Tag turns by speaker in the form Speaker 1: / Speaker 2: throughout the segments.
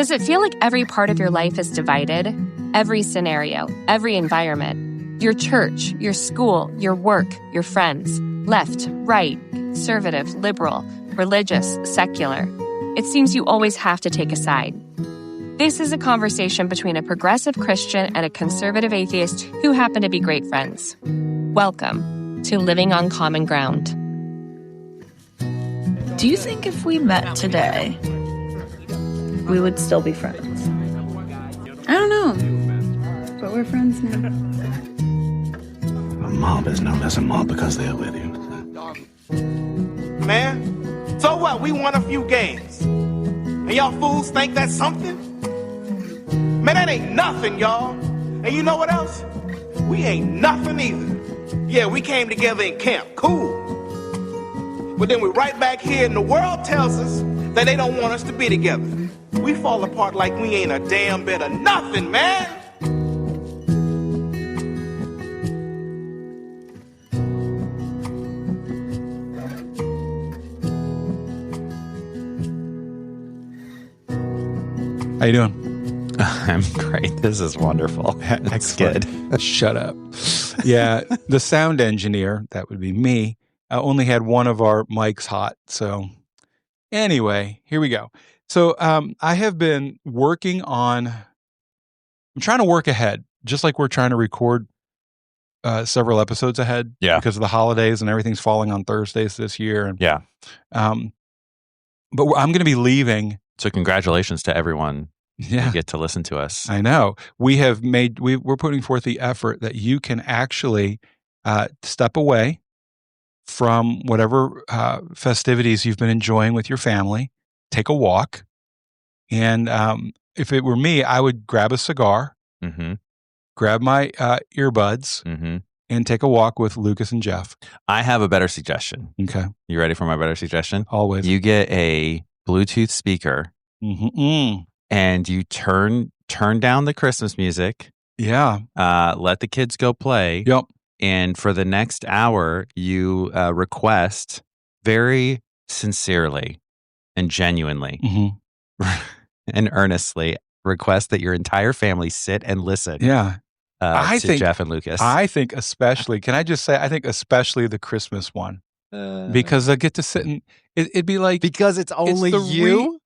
Speaker 1: Does it feel like every part of your life is divided? Every scenario, every environment, your church, your school, your work, your friends, left, right, conservative, liberal, religious, secular. It seems you always have to take a side. This is a conversation between a progressive Christian and a conservative atheist who happen to be great friends. Welcome to Living on Common Ground.
Speaker 2: Do you think if we met today, we would still be friends?
Speaker 3: I don't know, but we're friends now.
Speaker 4: A mob is no less a mob because they're with you.
Speaker 5: Man, so what? We won a few games. And y'all fools think that's something? Man, that ain't nothing, y'all. And you know what else? We ain't nothing either. Yeah, we came together in camp. Cool. But then we're right back here and the world tells us that they don't want us to be together. We fall apart like we ain't a damn bit of nothing, man.
Speaker 6: How you doing?
Speaker 7: I'm great. This is wonderful. That's good.
Speaker 6: Shut up. Yeah, the sound engineer, that would be me, only had one of our mics hot. So anyway, here we go. So I have been working on, I'm trying to work ahead, just like we're trying to record several episodes ahead because of the holidays and everything's falling on Thursdays this year. And,
Speaker 7: yeah.
Speaker 6: But I'm going to be leaving.
Speaker 7: So congratulations to everyone
Speaker 6: who
Speaker 7: get to listen to us.
Speaker 6: I know. We're putting forth the effort that you can actually step away from whatever festivities you've been enjoying with your family, take a walk, and if it were me, I would grab a cigar, grab my earbuds, and take a walk with Lucas and Jeff.
Speaker 7: I have a better suggestion.
Speaker 6: Okay.
Speaker 7: You ready for my better suggestion?
Speaker 6: Always.
Speaker 7: You get a Bluetooth speaker and you turn down the Christmas music.
Speaker 6: Yeah.
Speaker 7: Let the kids go play.
Speaker 6: Yep.
Speaker 7: And for the next hour, you request very sincerely and genuinely and earnestly request that your entire family sit and listen.
Speaker 6: Yeah.
Speaker 7: I think Jeff and Lucas.
Speaker 6: I think especially, can I just say, I think especially the Christmas one. Because I get to sit and it'd be like,
Speaker 7: because it's only you.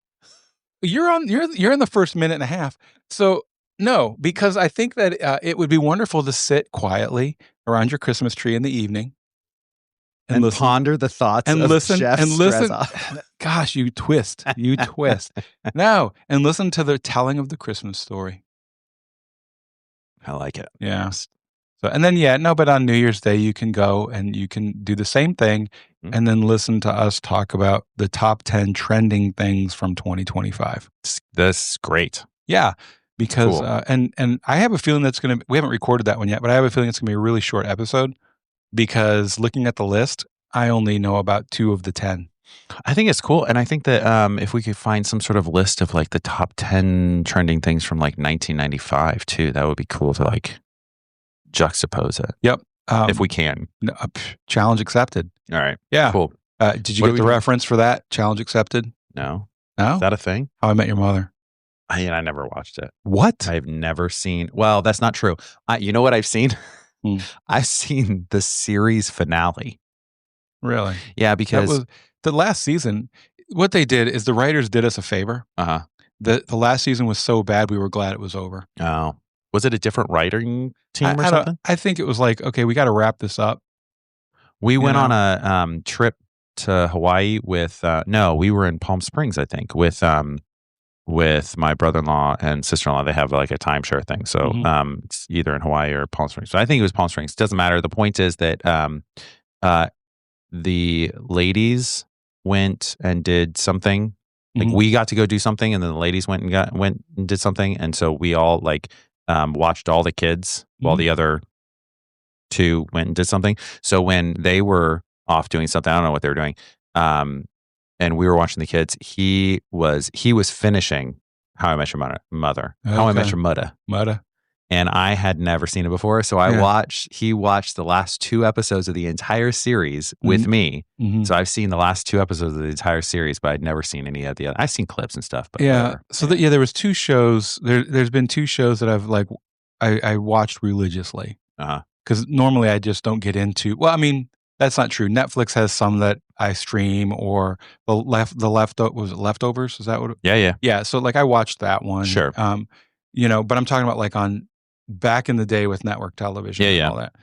Speaker 6: You're in the first minute and a half. So no, because I think that it would be wonderful to sit quietly around your Christmas tree in the evening
Speaker 7: and listen, ponder the thoughts
Speaker 6: and
Speaker 7: of
Speaker 6: listen
Speaker 7: Jeff
Speaker 6: and listen.
Speaker 7: Strezzoff.
Speaker 6: Gosh, you twist. No, and listen to the telling of the Christmas story.
Speaker 7: I like it.
Speaker 6: Yeah. So, and then, but on New Year's Day, you can go and you can do the same thing and then listen to us talk about the top 10 trending things from 2025.
Speaker 7: That's great.
Speaker 6: Yeah. Because,
Speaker 7: cool.
Speaker 6: And I have a feeling we haven't recorded that one yet, but I have a feeling it's going to be a really short episode because looking at the list, I only know about 2 of the 10.
Speaker 7: I think it's cool. And I think that if we could find some sort of list of like the top 10 trending things from like 1995 too, that would be cool to like juxtapose it.
Speaker 6: Yep.
Speaker 7: If we can.
Speaker 6: Challenge accepted.
Speaker 7: All right.
Speaker 6: Yeah.
Speaker 7: Cool.
Speaker 6: Did you get the reference for that? Challenge accepted?
Speaker 7: No.
Speaker 6: No?
Speaker 7: Is that a thing?
Speaker 6: How I Met Your Mother.
Speaker 7: I never watched it.
Speaker 6: What?
Speaker 7: I've never seen. Well, that's not true. You know what I've seen? I've seen the series finale.
Speaker 6: Really?
Speaker 7: Yeah, because
Speaker 6: that was the last season. What they did is the writers did us a favor. The last season was so bad, we were glad it was over.
Speaker 7: Oh, was it a different writing team or something?
Speaker 6: I think it was like, okay, we got to wrap this up.
Speaker 7: We went on a trip to Hawaii with. No, we were in Palm Springs, I think, with my brother-in-law and sister-in-law. They have like a timeshare thing. So it's either in Hawaii or Palm Springs. So I think it was Palm Springs. Doesn't matter. The point is that the ladies went and did something. Like we got to go do something, and then the ladies went and did something. And so we all like watched all the kids while the other 2 went and did something. So when they were off doing something, I don't know what they were doing. And we were watching the kids. He was finishing How I Met Your Mother.
Speaker 6: Okay.
Speaker 7: How I Met Your Mother. And I had never seen it before. So he watched the last 2 episodes of the entire series with me.
Speaker 6: Mm-hmm.
Speaker 7: So I've seen the last 2 episodes of the entire series, but I'd never seen any of the other. I've seen clips and stuff, but
Speaker 6: yeah. So there was 2 shows. There's been 2 shows that I've like, I watched religiously. Because normally I just don't get into, well, I mean, that's not true. Netflix has some that I stream, or Leftovers. Is that what?
Speaker 7: Yeah.
Speaker 6: So like I watched that one.
Speaker 7: Sure.
Speaker 6: But I'm talking about like on back in the day with network television and all that.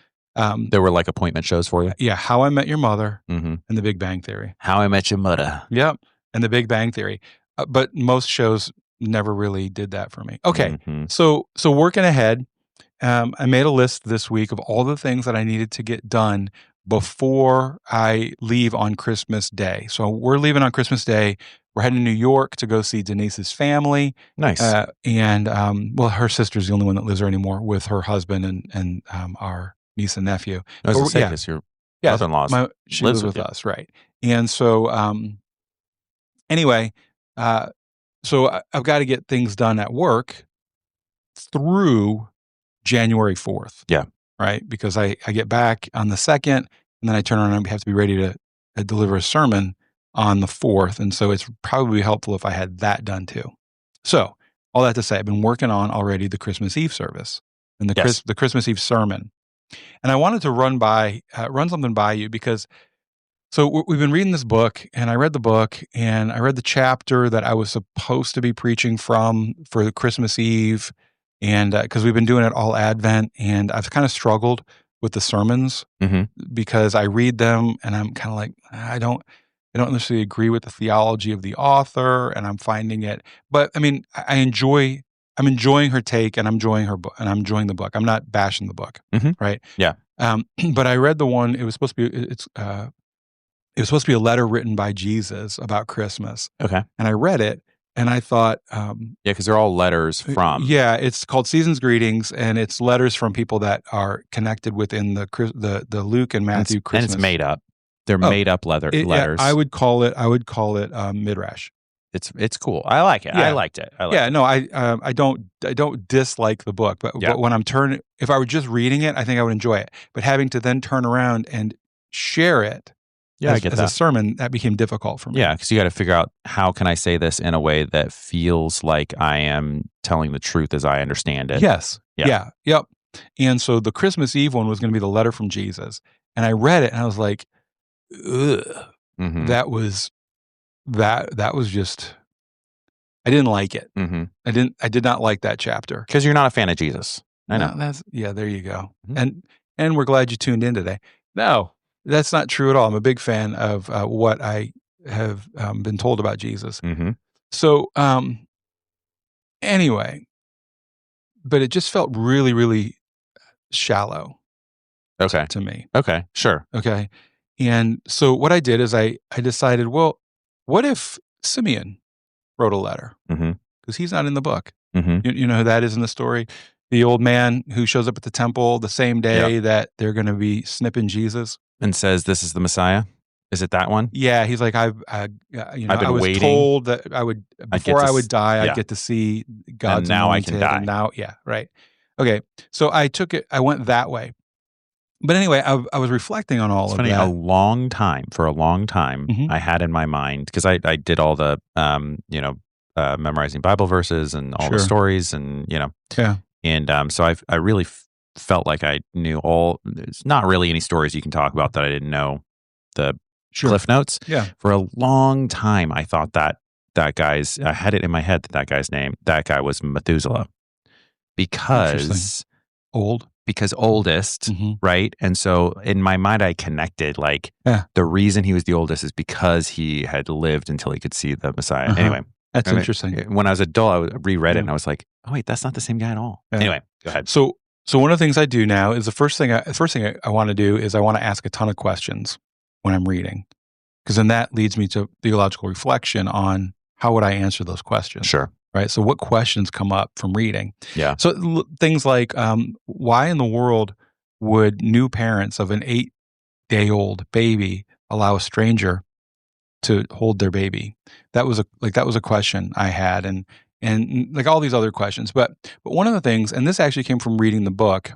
Speaker 7: There were like appointment shows for you.
Speaker 6: Yeah. How I Met Your Mother
Speaker 7: Mm-hmm.
Speaker 6: and The Big Bang Theory.
Speaker 7: How I Met Your Mother.
Speaker 6: Yep. And The Big Bang Theory. But most shows never really did that for me. Okay.
Speaker 7: Mm-hmm.
Speaker 6: So working ahead, I made a list this week of all the things that I needed to get done before I leave on Christmas Day. So we're leaving on Christmas Day. We're heading to New York to go see Denise's family.
Speaker 7: Nice.
Speaker 6: And her sister's the only one that lives there anymore, with her husband and our niece and nephew.
Speaker 7: I was going to say, because your mother-in-law
Speaker 6: she lives with us, right? And so anyway, so I've got to get things done at work through January 4th.
Speaker 7: Yeah.
Speaker 6: Right? Because I get back on the 2nd, and then I turn around and have to be ready to deliver a sermon on the 4th. And so it's probably helpful if I had that done too. So all that to say, I've been working on already the Christmas Eve service and the Christmas Eve sermon. And I wanted to run something by you, because so we've been reading this book, and I read the book, and I read the chapter that I was supposed to be preaching from for the Christmas Eve. And because we've been doing it all Advent, and I've kind of struggled with the sermons because I read them and I'm kind of like, I don't necessarily agree with the theology of the author, and I'm finding it. But I mean, I'm enjoying her take, and I'm enjoying her book, and I'm enjoying the book. I'm not bashing the book, right?
Speaker 7: Yeah.
Speaker 6: But I read the one. It was supposed to be a letter written by Jesus about Christmas.
Speaker 7: Okay.
Speaker 6: And I read it. And I thought,
Speaker 7: because they're all letters from.
Speaker 6: Yeah, it's called Season's Greetings, and it's letters from people that are connected within the Luke and Matthew Christmas.
Speaker 7: And it's made up. They're made up letters.
Speaker 6: Yeah, I would call it midrash.
Speaker 7: It's cool. I like it.
Speaker 6: Yeah.
Speaker 7: I liked it.
Speaker 6: I don't dislike the book, but when if I were just reading it, I think I would enjoy it. But having to then turn around and share it.
Speaker 7: Yeah, I get that.
Speaker 6: As a sermon, that became difficult for me.
Speaker 7: Yeah, because you got to figure out, how can I say this in a way that feels like I am telling the truth as I understand it?
Speaker 6: Yes. Yeah. Yep. And so the Christmas Eve one was going to be the letter from Jesus. And I read it, and I was like, ugh.
Speaker 7: Mm-hmm.
Speaker 6: That was just, I didn't like it.
Speaker 7: Mm-hmm.
Speaker 6: I did not like that chapter.
Speaker 7: Because you're not a fan of Jesus. I know.
Speaker 6: There you go.
Speaker 7: Mm-hmm.
Speaker 6: And we're glad you tuned in today. No. That's not true at all. I'm a big fan of what I have been told about Jesus.
Speaker 7: Mm-hmm.
Speaker 6: So anyway, but it just felt really, really shallow to me.
Speaker 7: Okay, sure.
Speaker 6: Okay. And so what I did is I decided, well, what if Simeon wrote a letter? Because he's not in the book. You know who that is in the story? The old man who shows up at the temple the same day that they're going to be snipping Jesus.
Speaker 7: And says, "This is the Messiah." Is it that one?
Speaker 6: Yeah, he's like, I've been
Speaker 7: waiting.
Speaker 6: told that I would die, I'd get to see God's
Speaker 7: and now
Speaker 6: anointed,
Speaker 7: I can die.
Speaker 6: And now, right. Okay, so I took it. I went that way. But anyway, I was reflecting on all of that.
Speaker 7: For a long time, I had in my mind, because I did all the memorizing Bible verses and all the stories, and and so I really felt like I knew all. There's not really any stories you can talk about that I didn't know the cliff notes.
Speaker 6: Yeah.
Speaker 7: For a long time, I thought that guy's. I had it in my head that guy was Methuselah, because oldest, right? And so in my mind, I connected the reason he was the oldest is because he had lived until he could see the Messiah. Anyway.
Speaker 6: That's interesting.
Speaker 7: When I was adult, I reread it and I was like, oh wait, that's not the same guy at all.
Speaker 6: Yeah.
Speaker 7: Anyway, go ahead.
Speaker 6: So one of the things I do now is the first thing I want to do is I want to ask a ton of questions when I'm reading, because then that leads me to theological reflection on how would I answer those questions.
Speaker 7: Sure.
Speaker 6: Right. So what questions come up from reading?
Speaker 7: Yeah.
Speaker 6: So things like, why in the world would new parents of an 8-day-old baby allow a stranger to hold their baby? That was a question I had, and and like all these other questions. But one of the things, and this actually came from reading the book,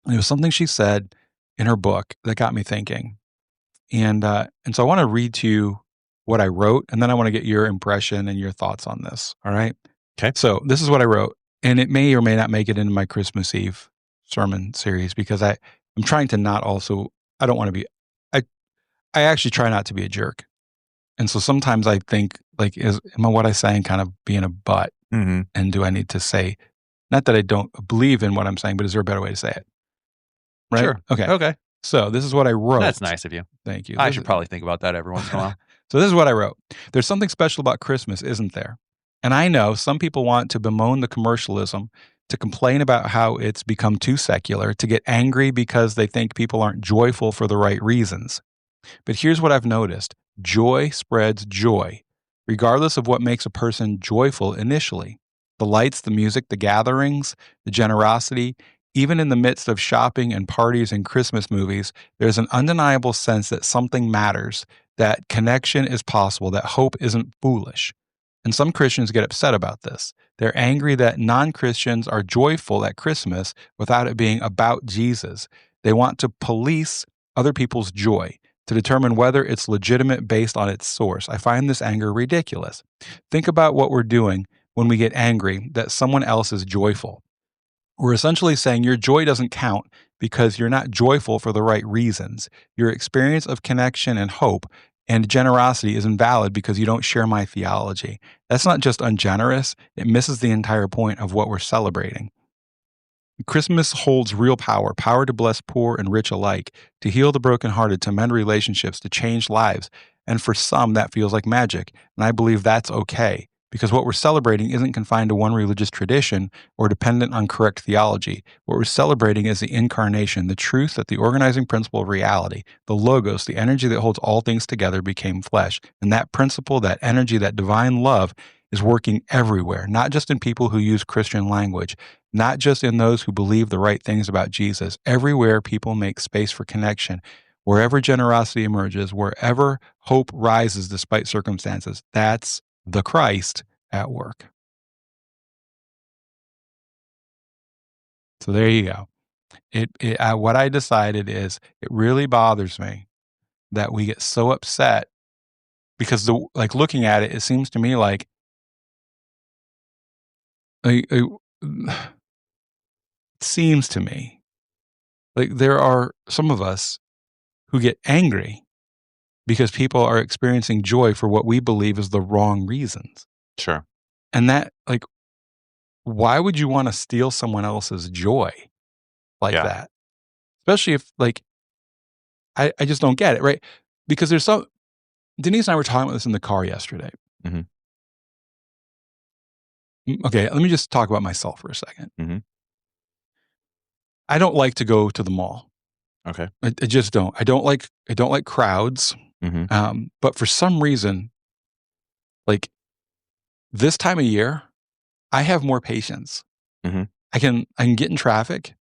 Speaker 6: it was something she said in her book that got me thinking. And so I want to read to you what I wrote, and then I want to get your impression and your thoughts on this. All right.
Speaker 7: Okay.
Speaker 6: So this is what I wrote, and it may or may not make it into my Christmas Eve sermon series because I'm trying to not also, I don't want to be, I actually try not to be a jerk. And so sometimes I think like, am I what I saying kind of being a butt?
Speaker 7: Mm-hmm.
Speaker 6: And do I need to say, not that I don't believe in what I'm saying, but is there a better way to say it? Right?
Speaker 7: Sure.
Speaker 6: Okay. So this is what I wrote.
Speaker 7: That's nice of you.
Speaker 6: Thank you.
Speaker 7: I should probably think about that every once in a while.
Speaker 6: So this is what I wrote. There's something special about Christmas, isn't there? And I know some people want to bemoan the commercialism, to complain about how it's become too secular, to get angry because they think people aren't joyful for the right reasons. But here's what I've noticed. Joy spreads joy, regardless of what makes a person joyful initially. The lights, the music, the gatherings, the generosity, even in the midst of shopping and parties and Christmas movies, there's an undeniable sense that something matters, that connection is possible, that hope isn't foolish. And some Christians get upset about this. They're angry that non-Christians are joyful at Christmas without it being about Jesus. They want to police other people's joy, to determine whether it's legitimate based on its source. I find this anger ridiculous. Think about what we're doing when we get angry that someone else is joyful. We're essentially saying your joy doesn't count because you're not joyful for the right reasons. Your experience of connection and hope and generosity is invalid because you don't share my theology. That's not just ungenerous, it misses the entire point of what we're celebrating. Christmas holds real power to bless poor and rich alike, to heal the brokenhearted, to mend relationships, to change lives. And for some, that feels like magic. And I believe that's okay, because what we're celebrating isn't confined to one religious tradition or dependent on correct theology. What we're celebrating is the incarnation, the truth that the organizing principle of reality, the logos, the energy that holds all things together, became flesh. And that principle, that energy, that divine love is working everywhere, not just in people who use Christian language, not just in those who believe the right things about Jesus. Everywhere people make space for connection, wherever generosity emerges, wherever hope rises despite circumstances, that's the Christ at work. So there you go. What I decided is it really bothers me that we get so upset because looking at it, it seems to me like it seems to me like there are some of us who get angry because people are experiencing joy for what we believe is the wrong reasons.
Speaker 7: Sure.
Speaker 6: And that, like, why would you want to steal someone else's joy like that? Especially if, like, I just don't get it, right? Because there's Denise and I were talking about this in the car yesterday.
Speaker 7: Mm-hmm.
Speaker 6: Okay, let me just talk about myself for a second.
Speaker 7: Mm-hmm.
Speaker 6: I don't like to go to the mall.
Speaker 7: Okay.
Speaker 6: I just don't. I don't like crowds.
Speaker 7: Mm-hmm.
Speaker 6: But for some reason, like this time of year, I have more patience.
Speaker 7: Mm-hmm.
Speaker 6: I can get in traffic,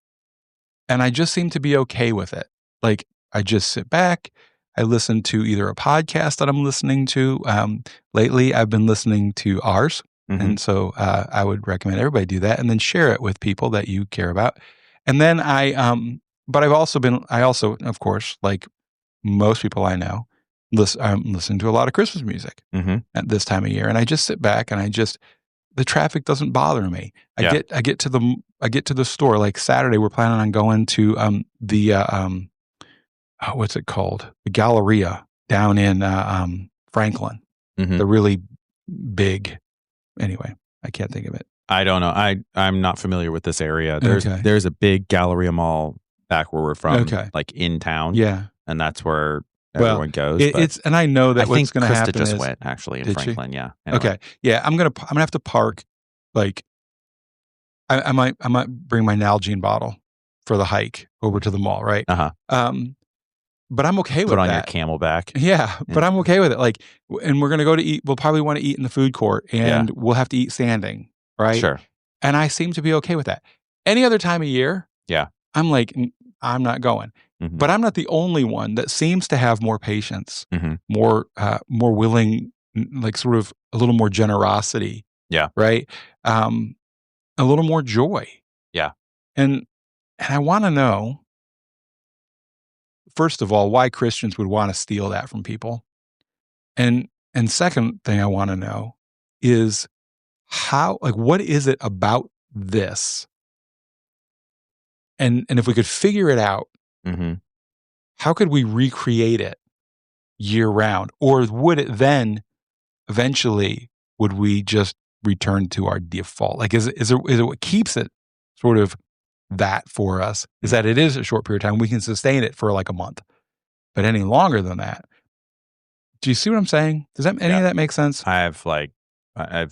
Speaker 6: and I just seem to be okay with it. Like I just sit back. I listen to either a podcast that I'm listening to. Lately, I've been listening to ours.
Speaker 7: Mm-hmm.
Speaker 6: And so I would recommend everybody do that and then share it with people that you care about. And then but I also, of course, like most people I know, I'm listening to a lot of Christmas music at this time of year. And I just sit back and the traffic doesn't bother me. I get to the store. Like Saturday, we're planning on going to what's it called? The Galleria down in Franklin.
Speaker 7: Mm-hmm.
Speaker 6: The really big. Anyway, I can't think of it.
Speaker 7: I don't know. I'm not familiar with this area. There's a big Galleria mall back where we're from, like in town.
Speaker 6: Yeah,
Speaker 7: and that's where everyone goes.
Speaker 6: And I know that what's going to happen
Speaker 7: just
Speaker 6: is
Speaker 7: went actually in Franklin. Yeah.
Speaker 6: Anyway. Okay. Yeah, I'm gonna have to park. Like, I might bring my Nalgene bottle for the hike over to the mall. Right. But I'm okay with that.
Speaker 7: Put on your Camelback.
Speaker 6: Yeah, but I'm okay with it. Like, and we're going to go to eat. We'll probably want to eat in the food court, and we'll have to eat standing, right?
Speaker 7: Sure.
Speaker 6: And I seem to be okay with that. Any other time of year, I'm like, I'm not going.
Speaker 7: Mm-hmm.
Speaker 6: But I'm not the only one that seems to have more patience,
Speaker 7: mm-hmm.
Speaker 6: more willing, like sort of a little more generosity
Speaker 7: Yeah.
Speaker 6: Right. A little more joy.
Speaker 7: Yeah.
Speaker 6: And I want to know, first of all, why Christians would want to steal that from people. And second thing I want to know is what is it about this? And if we could figure it out,
Speaker 7: Mm-hmm.
Speaker 6: how could we recreate it year round? Or would it then eventually, would we just return to our default? Like, is it what keeps it sort of that for us is that it is a short period of time. We can sustain it for like a month, but any longer than that. Do you see what I'm saying? Does any of that make sense?
Speaker 7: I have a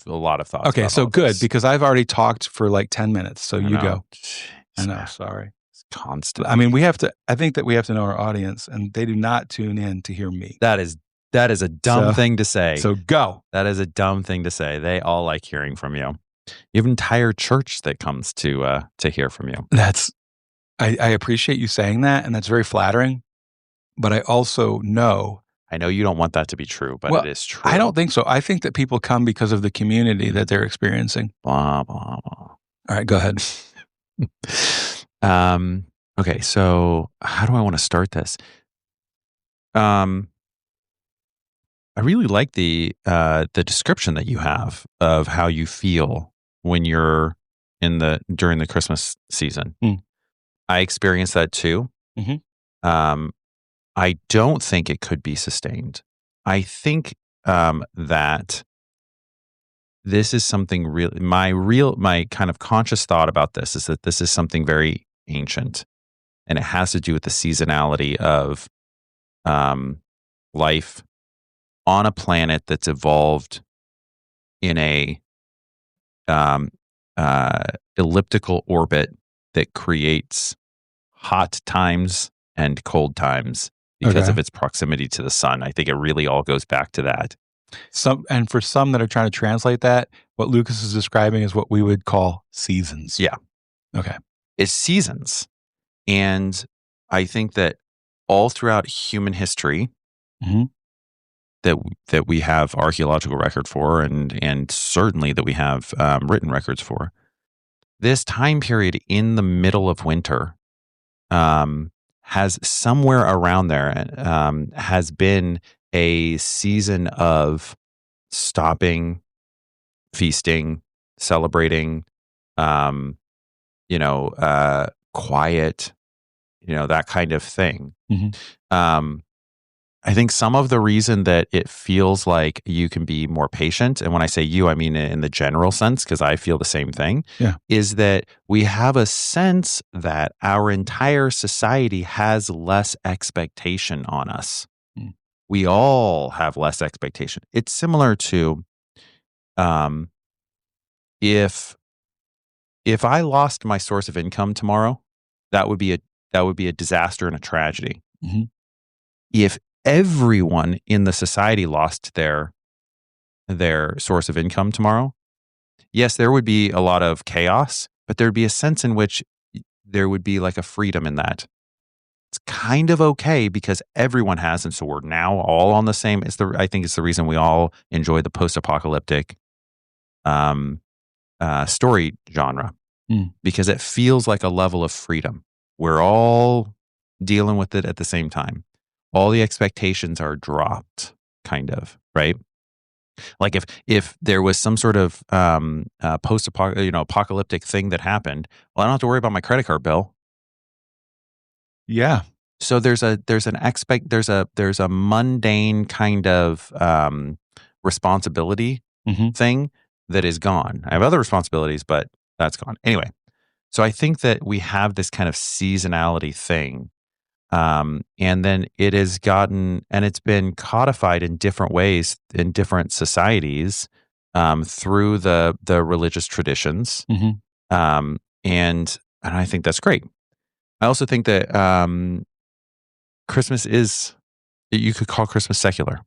Speaker 7: lot of thoughts.
Speaker 6: Okay, so good, because I've already talked for like 10 minutes. So you go.
Speaker 7: Jeez,
Speaker 6: I know, sorry.
Speaker 7: It's constant.
Speaker 6: I mean, I think that we have to know our audience, and they do not tune in to hear me.
Speaker 7: That is a dumb thing to say.
Speaker 6: So go.
Speaker 7: That is a dumb thing to say. They all like hearing from you. You have an entire church that comes to hear from you.
Speaker 6: I appreciate you saying that, and that's very flattering. But I also know.
Speaker 7: I know you don't want that to be true, but it is true.
Speaker 6: I don't think so. I think that people come because of the community that they're experiencing.
Speaker 7: Blah, blah, blah.
Speaker 6: All right, go ahead.
Speaker 7: Okay, so how do I want to start this? I really like the description that you have of how you feel when you're during the Christmas season. I experienced that too.
Speaker 6: Mm-hmm.
Speaker 7: I don't think it could be sustained. I think that this is something really, my kind of conscious thought about this is that this is something very ancient, and it has to do with the seasonality of life on a planet that's evolved in a elliptical orbit that creates hot times and cold times because of its proximity to the sun. I think it really all goes back to that.
Speaker 6: And for some that are trying to translate that, what Lucas is describing is what we would call seasons.
Speaker 7: Yeah.
Speaker 6: Okay.
Speaker 7: It's seasons. And I think that all throughout human history,
Speaker 6: mm-hmm.
Speaker 7: that we have archaeological record for, and certainly that we have written records for, this time period in the middle of winter has somewhere around there has been a season of stopping, feasting, celebrating, quiet, that kind of thing.
Speaker 6: Mm-hmm.
Speaker 7: I think some of the reason that it feels like you can be more patient, and when I say you, I mean in the general sense, because I feel the same thing, is that we have a sense that our entire society has less expectation on us. We all have less expectation. It's similar to if I lost my source of income tomorrow, that would be a disaster and a tragedy.
Speaker 6: Mm-hmm.
Speaker 7: If everyone in the society lost their source of income tomorrow, yes, there would be a lot of chaos, but there'd be a sense in which there would be like a freedom in that. It's kind of okay because everyone has, and so we're now all on the same. I think it's the reason we all enjoy the post-apocalyptic story genre, because it feels like a level of freedom. We're all dealing with it at the same time. All the expectations are dropped, kind of, right? Like if there was some sort of apocalyptic thing that happened, well, I don't have to worry about my credit card bill.
Speaker 6: Yeah.
Speaker 7: So there's a mundane kind of responsibility thing that is gone. I have other responsibilities, but that's gone. Anyway, so I think that we have this kind of seasonality thing. And then it has gotten, and it's been codified in different ways in different societies through the religious traditions. And I think that's great. I also think that Christmas you could call Christmas secular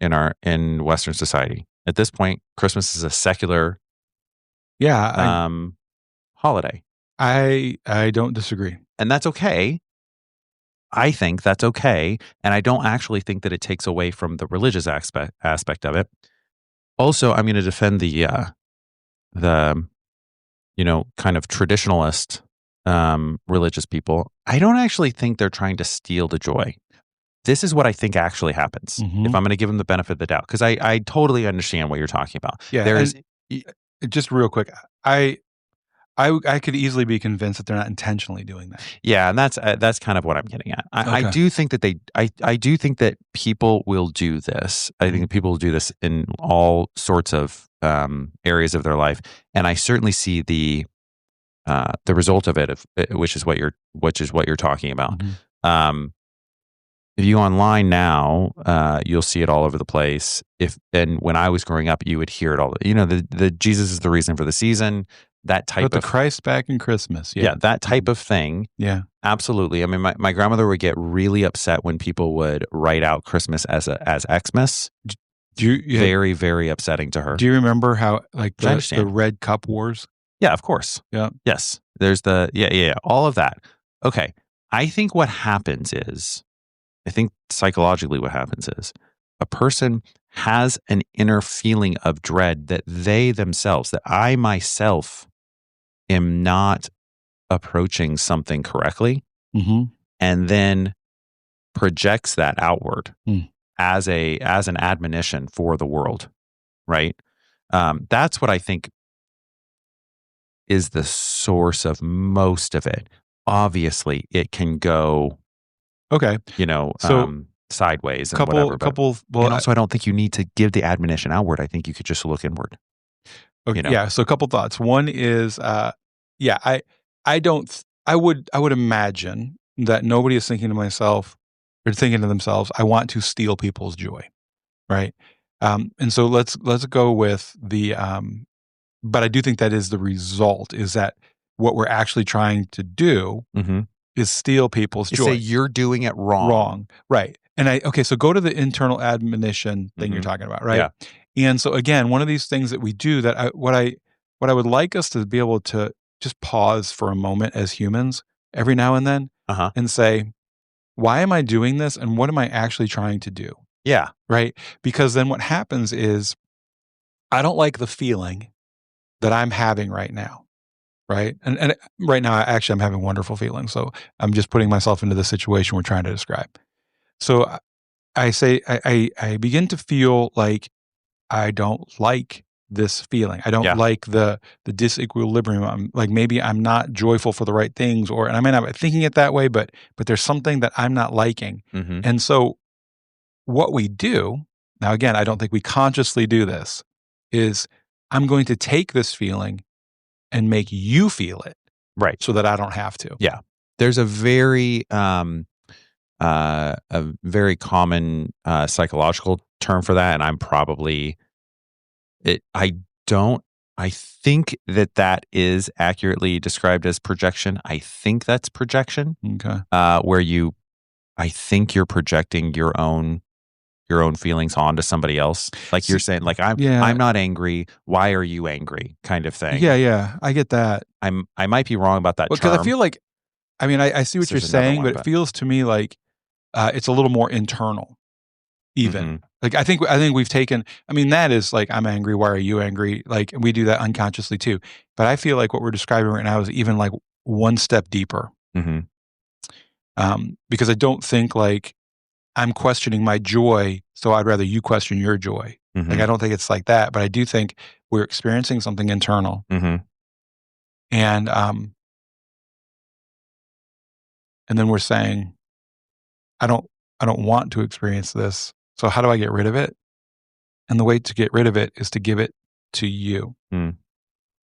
Speaker 7: in Western society. At this point, Christmas is a secular holiday.
Speaker 6: I don't disagree.
Speaker 7: And that's okay. I think that's okay. And I don't actually think that it takes away from the religious aspect of it. Also, I'm going to defend the kind of traditionalist religious people, I don't actually think they're trying to steal the joy. This is what I think actually happens if I'm going to give them the benefit of the doubt, because I totally understand what you're talking about.
Speaker 6: Yeah, just real quick, I could easily be convinced that they're not intentionally doing that.
Speaker 7: Yeah, and that's kind of what I'm getting at. I do think that I do think that people will do this. I think people will do this in all sorts of areas of their life, and I certainly see the result of it, which is what you're talking about. If you online now, you'll see it all over the place. And when I was growing up, you would hear it all. The Jesus is the reason for the season. That type of
Speaker 6: the Christ back in Christmas.
Speaker 7: Yeah, that type of thing.
Speaker 6: Yeah,
Speaker 7: absolutely. I mean, my grandmother would get really upset when people would write out Christmas as Xmas. Very, very upsetting to her.
Speaker 6: Do you remember how the red cup wars?
Speaker 7: Yeah, of course.
Speaker 6: Yeah.
Speaker 7: Yes. There's all of that. Okay. I think psychologically what happens is a person has an inner feeling of dread that they themselves, that I myself am not approaching something correctly, and then projects that outward as an admonition for the world, right? That's what I think is the source of most of it. Obviously, it can go, sideways and whatever. And also, I don't think you need to give the admonition outward. I think you could just look inward.
Speaker 6: Okay. Yeah. So a couple thoughts. One is, I would imagine that nobody is thinking to themselves, I want to steal people's joy. Right. And so let's go with but I do think that is the result, is that what we're actually trying to do is steal people's joy.
Speaker 7: Say you're doing it wrong.
Speaker 6: Wrong. Right. And so go to the internal admonition thing you're talking about, right?
Speaker 7: Yeah.
Speaker 6: And so again, one of these things that we do that what I would like us to be able to just pause for a moment as humans every now and then and say, why am I doing this? And what am I actually trying to do?
Speaker 7: Yeah.
Speaker 6: Right. Because then what happens is I don't like the feeling that I'm having right now. Right. And right now, I'm having wonderful feelings. So I'm just putting myself into the situation we're trying to describe. So I say, I begin to feel like I don't like this feeling. I don't like the disequilibrium. I'm like, maybe I'm not joyful for the right things, and I may not be thinking it that way, but there's something that I'm not liking. And so what we do now, again, I don't think we consciously do this, is I'm going to take this feeling and make you feel it,
Speaker 7: right?
Speaker 6: So that I don't have to.
Speaker 7: Yeah, there's a very common psychological term for that, and I'm probably it. I think that is accurately described as projection. I think that's projection.
Speaker 6: Okay,
Speaker 7: where I think you're projecting your own feelings onto somebody else. Like you're saying, like I'm not angry. Why are you angry? Kind of thing.
Speaker 6: Yeah. I get that.
Speaker 7: I might be wrong about that term.
Speaker 6: Because I feel like, I see what you're saying, but it feels to me like it's a little more internal. Even like I think we've taken. That is like, I'm angry. Why are you angry? Like we do that unconsciously too. But I feel like what we're describing right now is even like one step deeper. Because I don't think like I'm questioning my joy, so I'd rather you question your joy. Like I don't think it's like that, but I do think we're experiencing something internal, and then we're saying, I don't want to experience this. So how do I get rid of it? And the way to get rid of it is to give it to you.
Speaker 7: Yeah,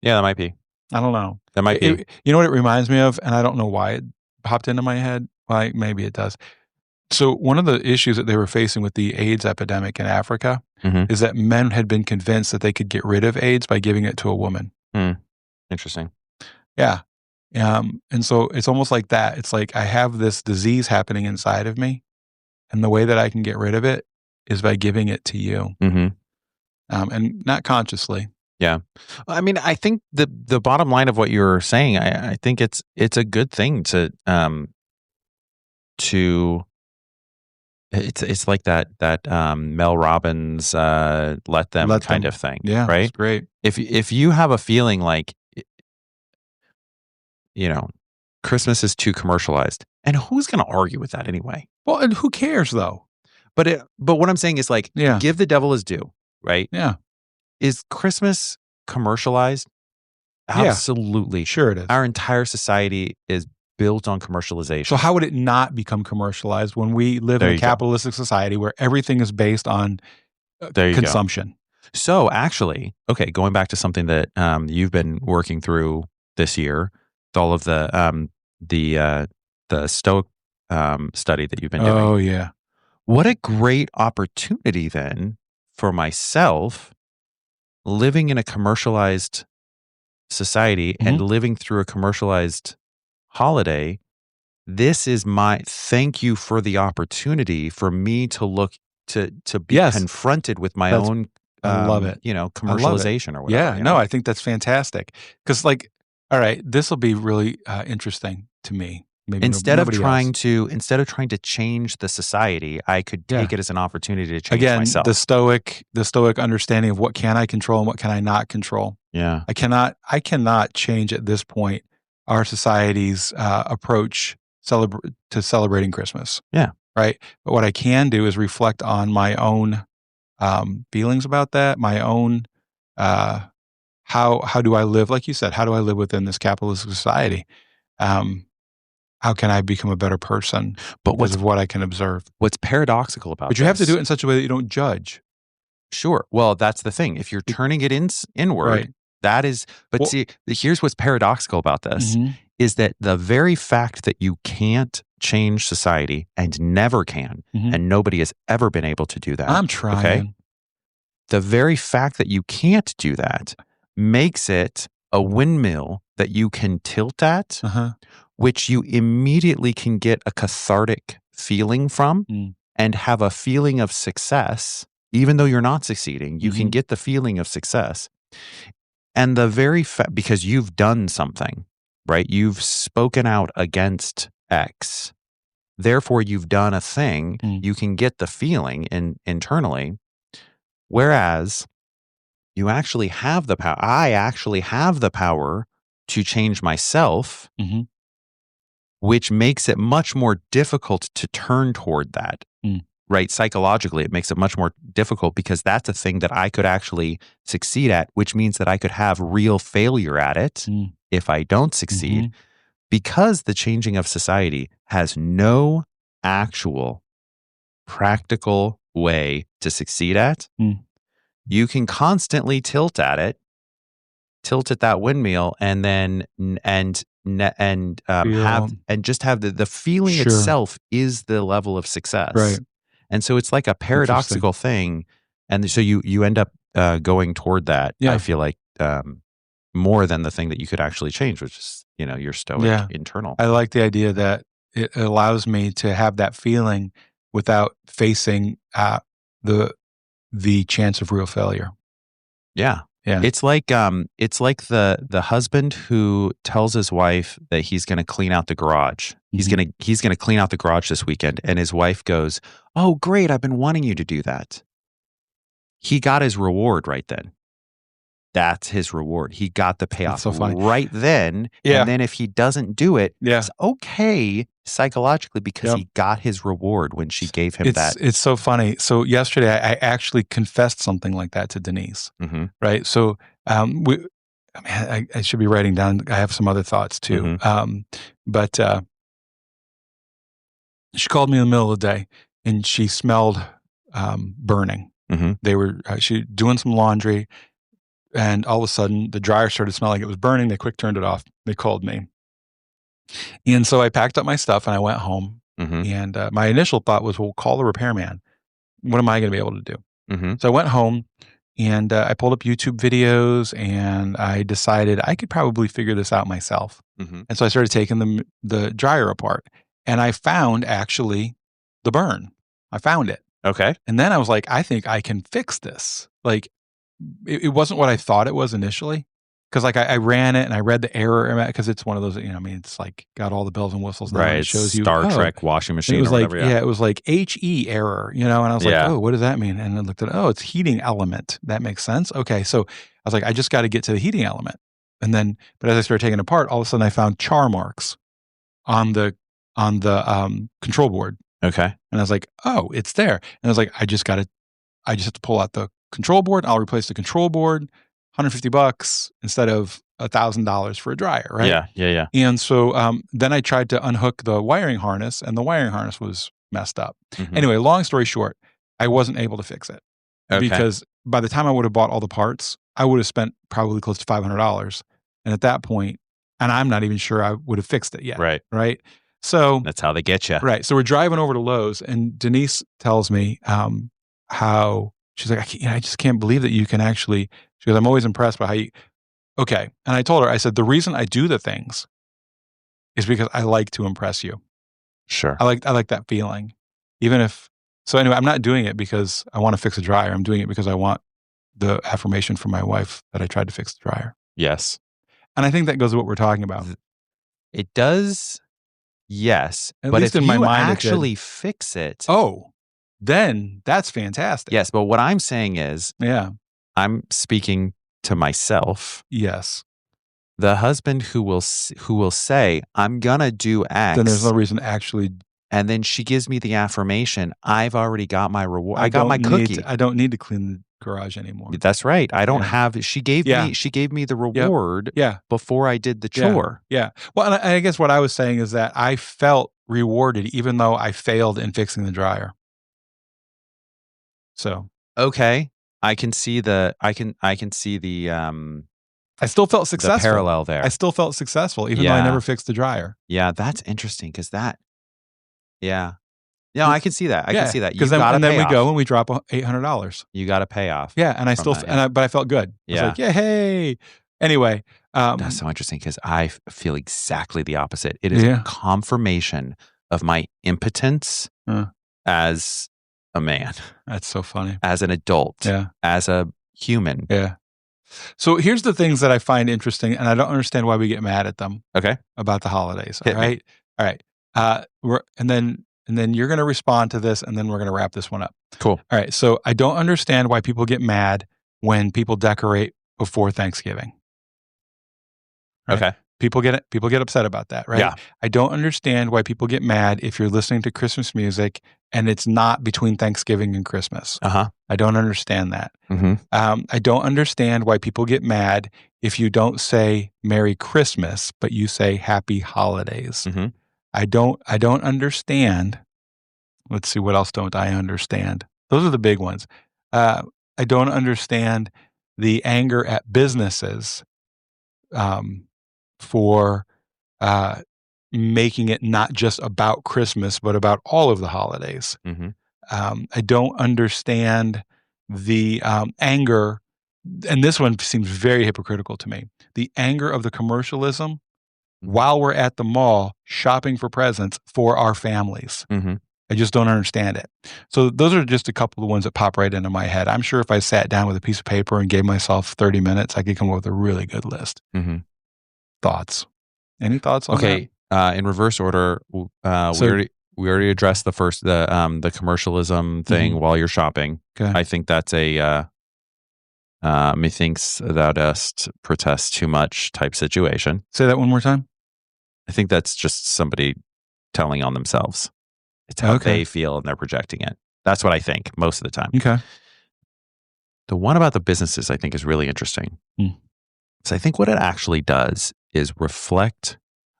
Speaker 7: that might be.
Speaker 6: I don't know.
Speaker 7: That might be.
Speaker 6: You know what it reminds me of, and I don't know why it popped into my head. Well, maybe it does. So one of the issues that they were facing with the AIDS epidemic in Africa is that men had been convinced that they could get rid of AIDS by giving it to a woman.
Speaker 7: Interesting.
Speaker 6: Yeah. And so it's almost like that. It's like I have this disease happening inside of me, and the way that I can get rid of it is by giving it to you. And not consciously.
Speaker 7: Yeah. I think the bottom line of what you're saying, I think it's a good thing to It's like that Mel Robbins let them kind of thing.
Speaker 6: Yeah,
Speaker 7: right.
Speaker 6: It's great.
Speaker 7: If you have a feeling like, Christmas is too commercialized, and who's going to argue with that anyway?
Speaker 6: Well, and who cares though?
Speaker 7: But what I'm saying is like, give the devil his due, right?
Speaker 6: Yeah.
Speaker 7: Is Christmas commercialized? Absolutely.
Speaker 6: Sure it is.
Speaker 7: Our entire society is built on commercialization.
Speaker 6: So how would it not become commercialized when we live in a capitalistic society where everything is based on consumption?
Speaker 7: So actually, okay, going back to something that you've been working through this year, with all of the Stoic study that you've been doing.
Speaker 6: Oh yeah.
Speaker 7: What a great opportunity then for myself living in a commercialized society and living through a commercialized holiday. This is thank you for the opportunity for me to look to be confronted with my own
Speaker 6: I love it.
Speaker 7: Commercialization or whatever.
Speaker 6: Yeah, no, I think that's fantastic. Because all right, this will be really interesting to me. Maybe
Speaker 7: instead of trying to change the society, I could take it as an opportunity to change myself.
Speaker 6: The stoic understanding of what can I control and what can I not control.
Speaker 7: Yeah.
Speaker 6: I cannot change at this point our society's approach to celebrating Christmas.
Speaker 7: Yeah.
Speaker 6: Right. But what I can do is reflect on my own feelings about that, my own how do I live, like you said, how do I live within this capitalist society? How can I become a better person because of what I can observe?
Speaker 7: What's paradoxical about
Speaker 6: But you have to do it in such a way that you don't judge.
Speaker 7: Sure. Well, that's the thing. If you're turning it inward, that is, but see, here's what's paradoxical about this is that the very fact that you can't change society and never can, and nobody has ever been able to do that.
Speaker 6: I'm trying. Okay?
Speaker 7: The very fact that you can't do that makes it a windmill that you can tilt at, which you immediately can get a cathartic feeling from and have a feeling of success. Even though you're not succeeding, you can get the feeling of success. And the very fact, because you've done something, right? You've spoken out against X. Therefore, you've done a thing. You can get the feeling internally. Whereas you actually have the power. I actually have the power to change myself, which makes it much more difficult to turn toward that. Right? Psychologically, it makes it much more difficult because that's a thing that I could actually succeed at, which means that I could have real failure at it if I don't succeed, because the changing of society has no actual practical way to succeed at. You can constantly tilt at that windmill, and then just have the feeling itself is the level of success.
Speaker 6: Right.
Speaker 7: And so it's like a paradoxical thing. And so you end up going toward that, I feel like, more than the thing that you could actually change, which is, your stoic internal.
Speaker 6: I like the idea that it allows me to have that feeling without facing the chance of real failure.
Speaker 7: Yeah.
Speaker 6: Yeah.
Speaker 7: It's like the husband who tells his wife that he's going to clean out the garage. He's going to clean out the garage this weekend, and his wife goes, "Oh, great, I've been wanting you to do that." He got his reward right then. That's his reward. He got the payoff right then. And then if he doesn't do it, it's okay psychologically because he got his reward when she gave him that.
Speaker 6: It's so funny. So yesterday I actually confessed something like that to Denise. Right. So I should be writing down. I have some other thoughts too. But she called me in the middle of the day and she smelled burning. They were she doing some laundry. And all of a sudden, the dryer started smelling like it was burning. They quick turned it off. They called me. And so I packed up my stuff and I went home. And my initial thought was, well, call the repairman. What am I going to be able to do? So I went home and I pulled up YouTube videos and I decided I could probably figure this out myself. And so I started taking the dryer apart. And I found actually the burn. I found it.
Speaker 7: Okay.
Speaker 6: And then I was like, I think I can fix this. Like, it wasn't what I thought it was initially, because like I ran it and I read the error because it's one of those, it's like got all the bells and whistles now.
Speaker 7: Right.
Speaker 6: It shows you
Speaker 7: Star Trek washing machine
Speaker 6: it was
Speaker 7: or
Speaker 6: like,
Speaker 7: whatever. Yeah.
Speaker 6: it was like HE error, and I was like, oh, what does that mean? And I looked at it's heating element. That makes sense. Okay. So I was like, I just got to get to the heating element. And then, but as I started taking it apart, all of a sudden I found char marks on the control board.
Speaker 7: Okay.
Speaker 6: And I was like, oh, it's there. And I was like, I just have to pull out the control board. I'll replace the control board, $150 instead of $1,000 for a dryer, right?
Speaker 7: Yeah.
Speaker 6: And so then I tried to unhook the wiring harness, and the wiring harness was messed up.
Speaker 7: Mhm.
Speaker 6: Anyway, long story short, I wasn't able to fix it because by the time I would have bought all the parts, I would have spent probably close to $500. And at that point, and I'm not even sure I would have fixed it yet. Right. So
Speaker 7: that's how they get you.
Speaker 6: Right. So we're driving over to Lowe's, and Denise tells me how she's like, I just can't believe that you can actually. She goes, I'm always impressed by how you. Okay. And I told her, I said, the reason I do the things is because I like to impress you.
Speaker 7: Sure.
Speaker 6: I like that feeling. Even if, so anyway, I'm not doing it because I want to fix a dryer. I'm doing it because I want the affirmation from my wife that I tried to fix the dryer.
Speaker 7: Yes.
Speaker 6: And I think that goes with what we're talking about.
Speaker 7: It does. Yes.
Speaker 6: At
Speaker 7: but
Speaker 6: least
Speaker 7: if
Speaker 6: in my
Speaker 7: you
Speaker 6: mind,
Speaker 7: actually fix it.
Speaker 6: Oh, then that's fantastic.
Speaker 7: Yes. But what I'm saying is, I'm speaking to myself.
Speaker 6: Yes.
Speaker 7: The husband who will say, I'm going to do X.
Speaker 6: Then there's no reason to actually.
Speaker 7: And then she gives me the affirmation. I've already got my reward. I got my cookie.
Speaker 6: I don't need to clean the garage anymore.
Speaker 7: That's right. I don't have, she gave me the reward before I did the chore.
Speaker 6: Yeah. Well, and I guess what I was saying is that I felt rewarded even though I failed in fixing the dryer. So.
Speaker 7: Okay. I can see the
Speaker 6: I still felt successful.
Speaker 7: The parallel there.
Speaker 6: I still felt successful even though I never fixed the dryer.
Speaker 7: Yeah, that's interesting because no, I can see that. I can see that.
Speaker 6: Because then we go and we drop $800.
Speaker 7: You got to pay off.
Speaker 6: Yeah, and I still, but I felt good. I was like, hey. Anyway,
Speaker 7: that's so interesting because I feel exactly the opposite. It is a confirmation of my impotence as a man.
Speaker 6: That's so funny.
Speaker 7: As an adult. As a human.
Speaker 6: Yeah. So here's the things that I find interesting, and I don't understand why we get mad at them.
Speaker 7: Okay.
Speaker 6: About the holidays.
Speaker 7: Hit me.
Speaker 6: All right. And then you're going to respond to this, and then we're going to wrap this one up.
Speaker 7: Cool.
Speaker 6: All right. So I don't understand why people get mad when people decorate before Thanksgiving. Right?
Speaker 7: Okay.
Speaker 6: People get upset about that, right?
Speaker 7: Yeah.
Speaker 6: I don't understand why people get mad if you're listening to Christmas music and it's not between Thanksgiving and Christmas. I don't understand that.
Speaker 7: Mm-hmm.
Speaker 6: I don't understand why people get mad if you don't say Merry Christmas, but you say Happy Holidays.
Speaker 7: Mm-hmm.
Speaker 6: I don't understand. Let's see, what else don't I understand? Those are the big ones. I don't understand the anger at businesses for making it not just about Christmas, but about all of the holidays.
Speaker 7: Mm-hmm.
Speaker 6: I don't understand the anger, and this one seems very hypocritical to me, the anger of the commercialism while we're at the mall shopping for presents for our families.
Speaker 7: Mm-hmm.
Speaker 6: I just don't understand it. So those are just a couple of the ones that pop right into my head. I'm sure if I sat down with a piece of paper and gave myself 30 minutes, I could come up with a really good list.
Speaker 7: Mm-hmm.
Speaker 6: Thoughts? Any thoughts on
Speaker 7: that? In reverse order, we already addressed the commercialism thing while you're shopping.
Speaker 6: Okay.
Speaker 7: I think that's methinks thou dost protest too much type situation.
Speaker 6: Say that one more time.
Speaker 7: I think that's just somebody telling on themselves. It's how they feel and they're projecting it. That's what I think most of the time.
Speaker 6: Okay.
Speaker 7: The one about the businesses I think is really interesting. So I think what it actually does is reflect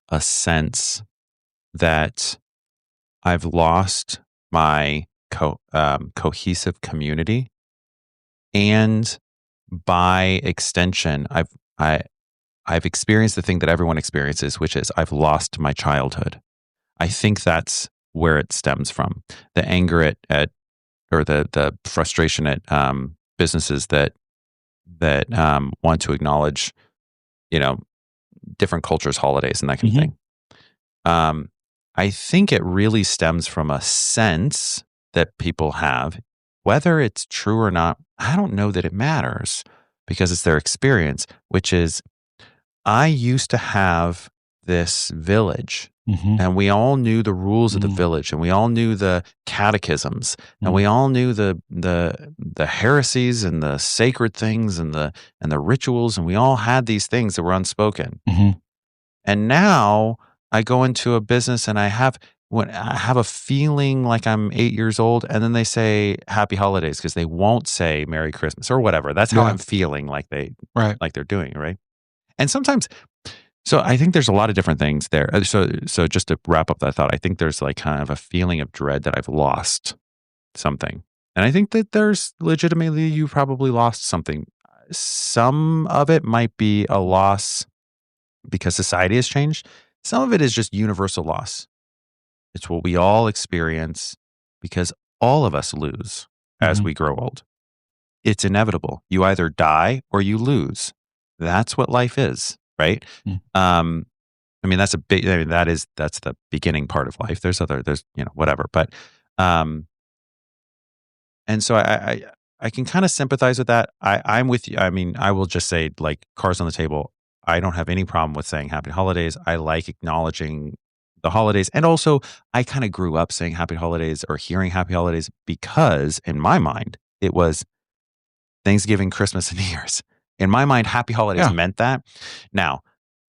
Speaker 7: a sense that I've lost my cohesive community, and by extension, I've experienced the thing that everyone experiences, which is I've lost my childhood. I think that's where it stems from. The anger at or the frustration at businesses that want to acknowledge, different cultures, holidays, and that kind of thing. I think it really stems from a sense that people have, whether it's true or not. I don't know that it matters because it's their experience, which is I used to have this village, and we all knew the rules of the village, and we all knew the catechisms, and we all knew the heresies and the sacred things and the rituals, and we all had these things that were unspoken. And now I go into a business and I have a feeling like I'm 8 years old, and then they say Happy Holidays because they won't say Merry Christmas or whatever. That's how I'm feeling like they're doing, right? And sometimes, so I think there's a lot of different things there. So just to wrap up that thought, I think there's like kind of a feeling of dread that I've lost something. And I think that there's legitimately, you probably lost something. Some of it might be a loss because society has changed. Some of it is just universal loss. It's what we all experience because all of us lose as we grow old. It's inevitable. You either die or you lose. That's what life is, right? I mean, that's the beginning part of life. There's whatever. But, and so I can kind of sympathize with that. I'm with you. I mean, I will just say, like, cards on the table. I don't have any problem with saying Happy Holidays. I like acknowledging the holidays. And also, I kind of grew up saying Happy Holidays or hearing Happy Holidays because in my mind, it was Thanksgiving, Christmas, and New Year's. In my mind, Happy Holidays meant that. Now,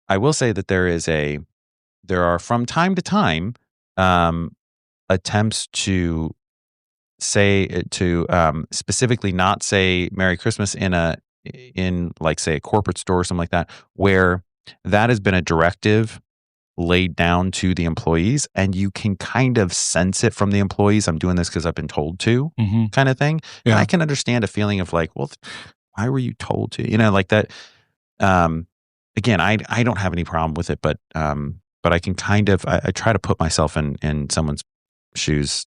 Speaker 7: I will say that there are from time to time attempts to specifically not say Merry Christmas in like, say, a corporate store or something like that, where that has been a directive laid down to the employees, and you can kind of sense it from the employees. I'm doing this because I've been told to, kind of thing. Yeah. And I can understand a feeling of like, well, why were you told to? Like that. Again, I don't have any problem with it, but I can kind of I try to put myself in someone's shoes,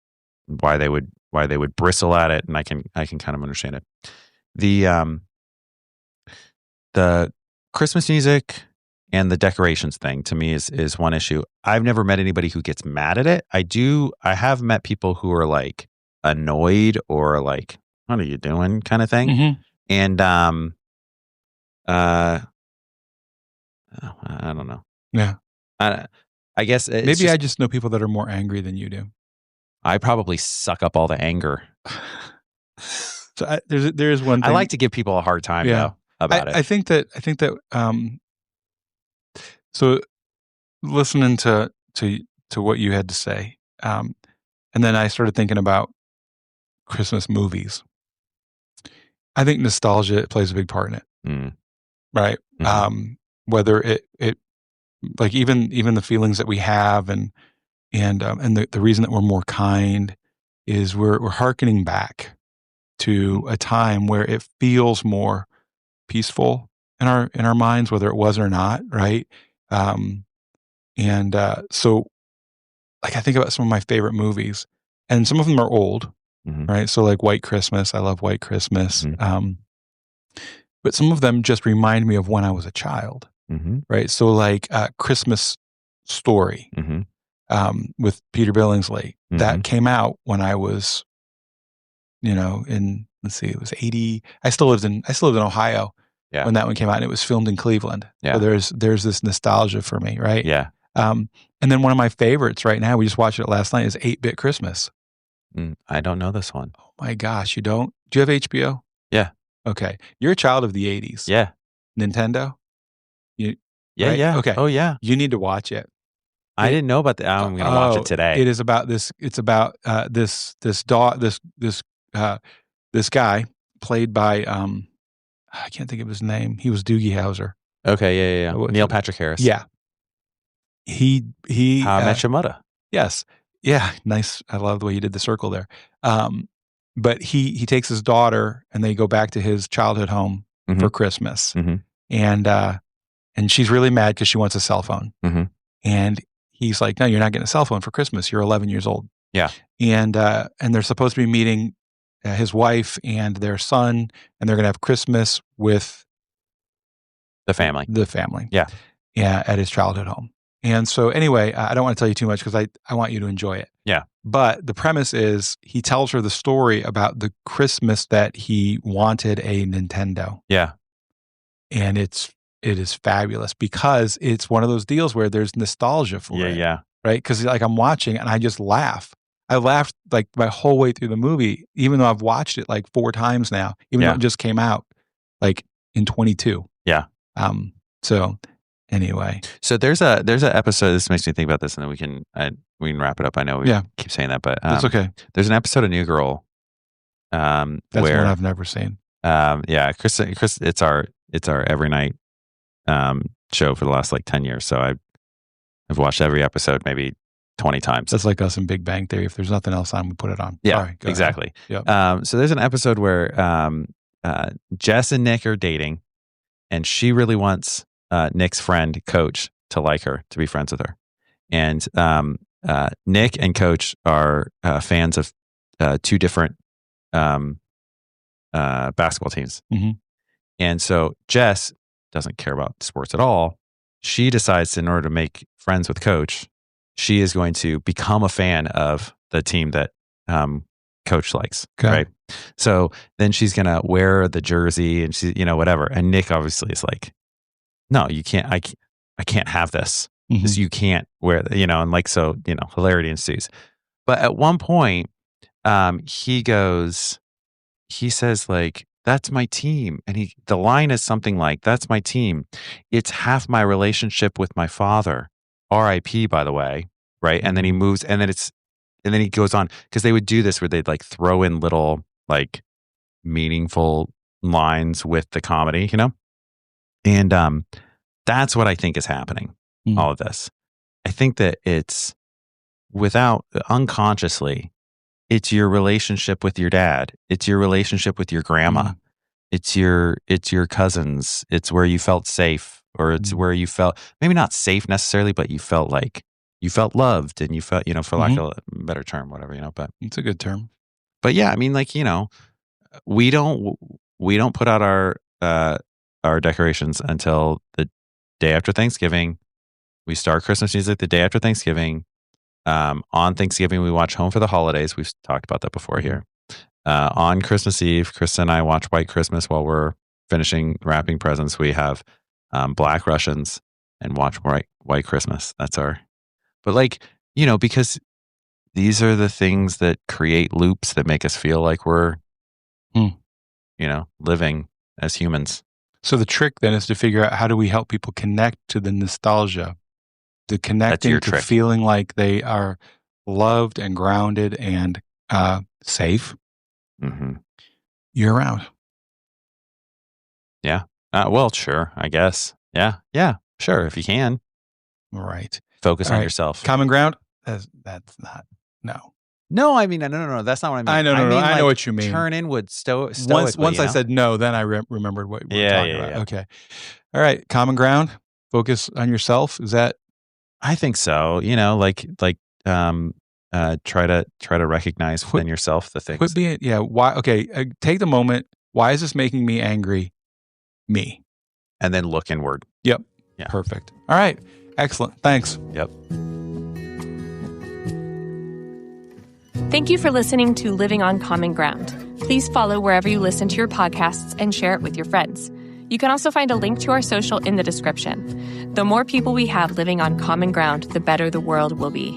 Speaker 7: why they would bristle at it, and I can kind of understand it. The Christmas music and the decorations thing to me is one issue. I've never met anybody who gets mad at it. I have met people who are like annoyed or like, what are you doing kind of thing. And I don't know.
Speaker 6: Yeah.
Speaker 7: I guess
Speaker 6: maybe I just know people that are more angry than you do.
Speaker 7: I probably suck up all the anger.
Speaker 6: So there is one thing.
Speaker 7: I like to give people a hard time though about it.
Speaker 6: I think that so listening to what you had to say, and then I started thinking about Christmas movies. I think nostalgia plays a big part in it. Right? Whether it like even the feelings that we have and the reason that we're more kind is we're hearkening back to a time where it feels more peaceful in our minds, whether it was or not, right? So like I think about some of my favorite movies, and some of them are old, right? So like White Christmas, I love White Christmas. But some of them just remind me of when I was a child, right? So like Christmas Story with Peter Billingsley, that came out when I was, it was 80. I still lived in Ohio when that one came out, and it was filmed in Cleveland. So there's this nostalgia for me, right? Yeah. And then one of my favorites right now, we just watched it last night, is 8-Bit Christmas.
Speaker 7: I don't know this one.
Speaker 6: Oh my gosh, you don't? Do you have HBO?
Speaker 7: Yeah.
Speaker 6: Okay. You're a child of the 80s.
Speaker 7: Yeah.
Speaker 6: Nintendo?
Speaker 7: Yeah.
Speaker 6: Okay.
Speaker 7: Oh yeah.
Speaker 6: You need to watch it.
Speaker 7: I didn't know about that. I'm going to watch it today.
Speaker 6: It is about this. It's about this guy played by I can't think of his name. He was Doogie Howser.
Speaker 7: Okay. Yeah. Neil Patrick Harris.
Speaker 6: Yeah. He
Speaker 7: How I Met Your Mother.
Speaker 6: Yes. Yeah. Nice. I love the way you did the circle there. But he takes his daughter and they go back to his childhood home for Christmas. And she's really mad because she wants a cell phone. And he's like, no, you're not getting a cell phone for Christmas. You're 11 years old.
Speaker 7: Yeah.
Speaker 6: And they're supposed to be meeting his wife and their son, and they're going to have Christmas with
Speaker 7: the family.
Speaker 6: Yeah. Yeah. At his childhood home. And so anyway, I don't want to tell you too much because I want you to enjoy it.
Speaker 7: Yeah.
Speaker 6: But the premise is he tells her the story about the Christmas that he wanted a Nintendo.
Speaker 7: Yeah.
Speaker 6: And it's it is fabulous because it's one of those deals where there's nostalgia for it.
Speaker 7: Yeah.
Speaker 6: Right? Because like I'm watching and I just laugh. I laughed like my whole way through the movie, even though I've watched it like 4 times now, even though it just came out like in 22.
Speaker 7: Yeah.
Speaker 6: So anyway.
Speaker 7: So there's an episode, this makes me think about this and then we can wrap it up. I know we keep saying that, but
Speaker 6: it's okay.
Speaker 7: There's an episode of New Girl.
Speaker 6: That's
Speaker 7: where,
Speaker 6: one I've never seen.
Speaker 7: Chris, it's our every night show for the last like 10 years. So I've watched every episode maybe 20 times.
Speaker 6: That's like us in Big Bang Theory. If there's nothing else on, we put it on.
Speaker 7: Yeah,
Speaker 6: Sorry,
Speaker 7: exactly.
Speaker 6: Yep.
Speaker 7: So there's an episode where Jess and Nick are dating, and she really wants Nick's friend, Coach, to like her, to be friends with her. And Nick and Coach are fans of 2 different basketball teams.
Speaker 6: Mm-hmm.
Speaker 7: And so Jess doesn't care about sports at all. She decides in order to make friends with Coach, she is going to become a fan of the team that Coach likes.
Speaker 6: Okay.
Speaker 7: Right. So then she's going to wear the jersey and she, whatever. And Nick obviously is like, no, you can't, I can't have this.
Speaker 6: Mm-hmm.
Speaker 7: This, you can't wear, and like, so, hilarity ensues. But at one point, he says like, that's my team. And the line is something like, that's my team. It's half my relationship with my father. R.I.P. by the way. Right. And then he moves and then he goes on because they would do this where they'd like throw in little like meaningful lines with the comedy, and that's what I think is happening. All of this. I think that it's unconsciously, it's your relationship with your dad. It's your relationship with your grandma. It's your cousins. It's where you felt safe, or it's where you felt maybe not safe necessarily, but you felt like you felt loved and you felt, for lack of a better term, whatever, but
Speaker 6: it's a good term.
Speaker 7: But yeah, I mean, like, we don't put out our decorations until the day after Thanksgiving. We start Christmas music the day after Thanksgiving. On Thanksgiving, we watch Home for the Holidays. We've talked about that before here. On Christmas Eve, Chris and I watch White Christmas while we're finishing wrapping presents. We have Black Russians and watch White Christmas. That's our... But like, because these are the things that create loops that make us feel like we're, living as humans.
Speaker 6: So the trick then is to figure out how do we help people connect to the nostalgia, the connecting to feeling like they are loved and grounded and safe year round.
Speaker 7: Yeah. Well, sure, I guess. Yeah. Sure, if you can.
Speaker 6: Right.
Speaker 7: Focus on yourself.
Speaker 6: Common ground? That's not, no.
Speaker 7: No, I mean, no. That's not what I mean.
Speaker 6: I know, I know what you mean.
Speaker 7: Turn inward stoically.
Speaker 6: Once I said no, then I remembered what we were talking about.
Speaker 7: Yeah.
Speaker 6: Okay. All right. Common ground. Focus on yourself. Is that?
Speaker 7: I think so. Try to recognize within yourself the things.
Speaker 6: Why? Okay. Take the moment. Why is this making me angry? Me.
Speaker 7: And then look inward.
Speaker 6: Yep.
Speaker 7: Yeah.
Speaker 6: Perfect. All right. Excellent. Thanks.
Speaker 7: Yep.
Speaker 1: Thank you for listening to Living on Common Ground. Please follow wherever you listen to your podcasts and share it with your friends. You can also find a link to our social in the description. The more people we have living on common ground, the better the world will be.